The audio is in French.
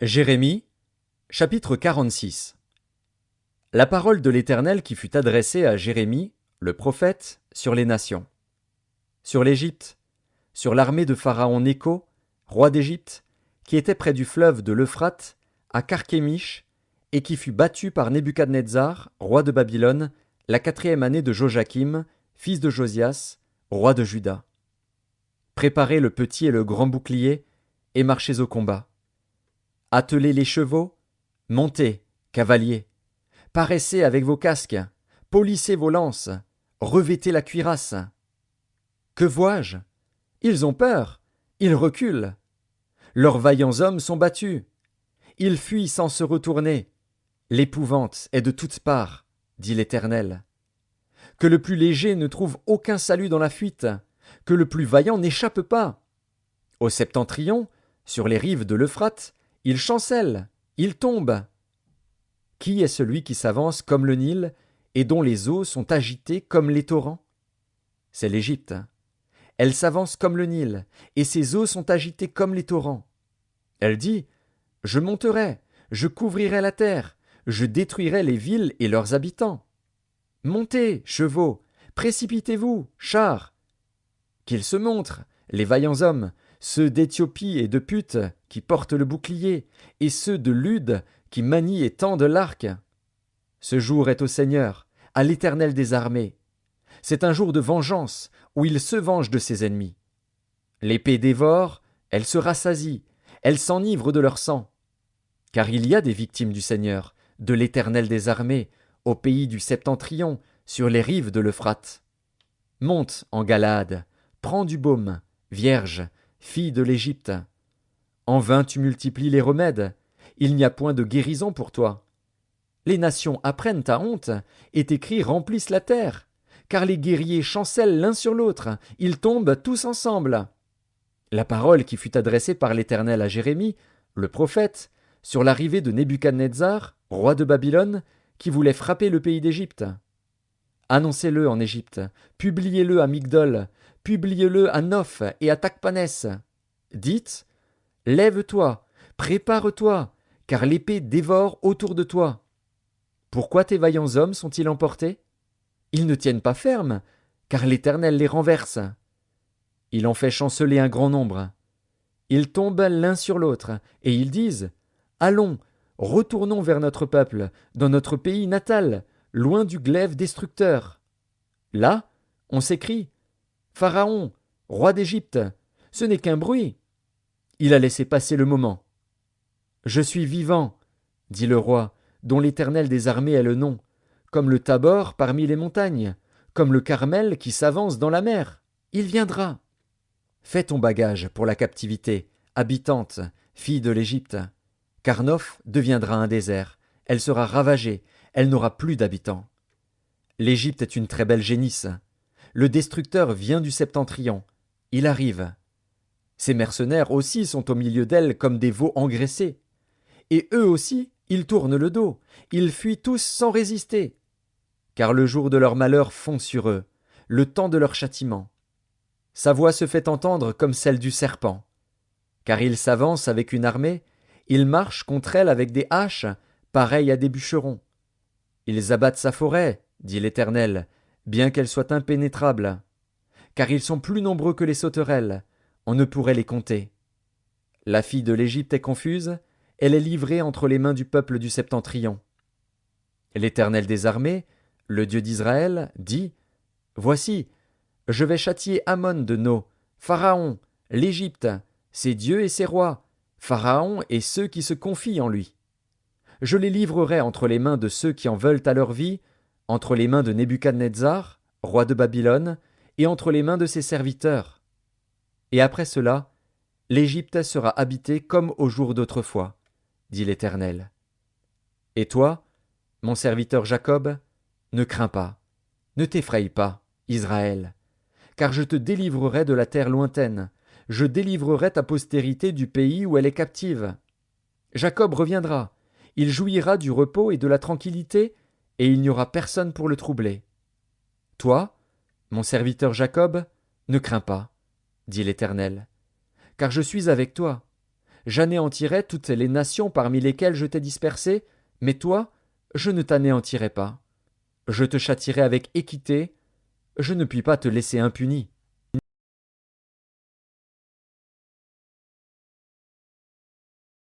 Jérémie, chapitre 46. La parole de l'Éternel qui fut adressée à Jérémie, le prophète, sur les nations. Sur l'Égypte, sur l'armée de Pharaon Nécho, roi d'Égypte, qui était près du fleuve de l'Euphrate, à Carchemish, et qui fut battu par Nebuchadnezzar, roi de Babylone, la 4e année de Joachim, fils de Josias, roi de Juda. Préparez le petit et le grand bouclier, et marchez au combat. Attelez les chevaux, montez, cavaliers, paraissez avec vos casques, polissez vos lances, revêtez la cuirasse. Que vois-je? Ils ont peur, ils reculent. Leurs vaillants hommes sont battus. Ils fuient sans se retourner. L'épouvante est de toutes parts, dit l'Éternel. Que le plus léger ne trouve aucun salut dans la fuite, que le plus vaillant n'échappe pas. Au septentrion, sur les rives de l'Euphrate, il chancelle, il tombe. Qui est celui qui s'avance comme le Nil et dont les eaux sont agitées comme les torrents? C'est l'Égypte. Elle s'avance comme le Nil, et ses eaux sont agitées comme les torrents. Elle dit: Je monterai, je couvrirai la terre, je détruirai les villes et leurs habitants. Montez, chevaux, précipitez-vous, chars. Qu'ils se montrent, les vaillants hommes, ceux d'Éthiopie et de Put qui portent le bouclier, et ceux de Lude qui manient et tendent l'arc. Ce jour est au Seigneur, à l'Éternel des armées. C'est un jour de vengeance, où il se venge de ses ennemis. L'épée dévore, elle se rassasie, elle s'enivre de leur sang. Car il y a des victimes du Seigneur, de l'Éternel des armées, au pays du Septentrion, sur les rives de l'Euphrate. Monte en Galaad, prends du baume, vierge, fille de l'Égypte. En vain tu multiplies les remèdes, il n'y a point de guérison pour toi. Les nations apprennent ta honte, et tes cris remplissent la terre, car les guerriers chancellent l'un sur l'autre, ils tombent tous ensemble. La parole qui fut adressée par l'Éternel à Jérémie, le prophète, sur l'arrivée de Nebuchadnezzar, roi de Babylone, qui voulait frapper le pays d'Égypte. Annoncez-le en Égypte, publiez-le à Migdol, publiez-le à Noph et à Tachpanès. Dites: Lève-toi, prépare-toi, car l'épée dévore autour de toi. Pourquoi tes vaillants hommes sont-ils emportés? Ils ne tiennent pas ferme, car l'Éternel les renverse. Il en fait chanceler un grand nombre. Ils tombent l'un sur l'autre, et ils disent: Allons, retournons vers notre peuple, dans notre pays natal, loin du glaive destructeur. Là, on s'écrie: Pharaon, roi d'Égypte, ce n'est qu'un bruit. Il a laissé passer le moment. Je suis vivant, dit le roi, dont l'Éternel des armées est le nom, comme le Tabor parmi les montagnes, comme le Carmel qui s'avance dans la mer. Il viendra. Fais ton bagage pour la captivité, habitante, fille de l'Égypte. Car Noph deviendra un désert, elle sera ravagée, elle n'aura plus d'habitants. L'Égypte est une très belle génisse. Le destructeur vient du septentrion. Il arrive. Ses mercenaires aussi sont au milieu d'elle comme des veaux engraissés. Et eux aussi, ils tournent le dos, ils fuient tous sans résister. Car le jour de leur malheur fond sur eux, le temps de leur châtiment. Sa voix se fait entendre comme celle du serpent. Car il s'avance avec une armée, il marche contre elle avec des haches, pareilles à des bûcherons. Ils abattent sa forêt, dit l'Éternel, bien qu'elle soit impénétrable. Car ils sont plus nombreux que les sauterelles, on ne pourrait les compter. La fille de l'Égypte est confuse, elle est livrée entre les mains du peuple du Septentrion. L'Éternel des armées, le Dieu d'Israël, dit: Voici, je vais châtier Amon de No, Pharaon, l'Égypte, ses dieux et ses rois, Pharaon et ceux qui se confient en lui. Je les livrerai entre les mains de ceux qui en veulent à leur vie, entre les mains de Nebuchadnezzar, roi de Babylone, et entre les mains de ses serviteurs. Et après cela, l'Égypte sera habitée comme au jour d'autrefois, dit l'Éternel. Et toi, mon serviteur Jacob, ne crains pas, ne t'effraie pas, Israël, car je te délivrerai de la terre lointaine, je délivrerai ta postérité du pays où elle est captive. Jacob reviendra, il jouira du repos et de la tranquillité, et il n'y aura personne pour le troubler. Toi, mon serviteur Jacob, ne crains pas, dit l'Éternel, car je suis avec toi. j'anéantirai toutes les nations parmi lesquelles je t'ai dispersé, mais toi, je ne t'anéantirai pas. Je te châtierai avec équité, je ne puis pas te laisser impuni.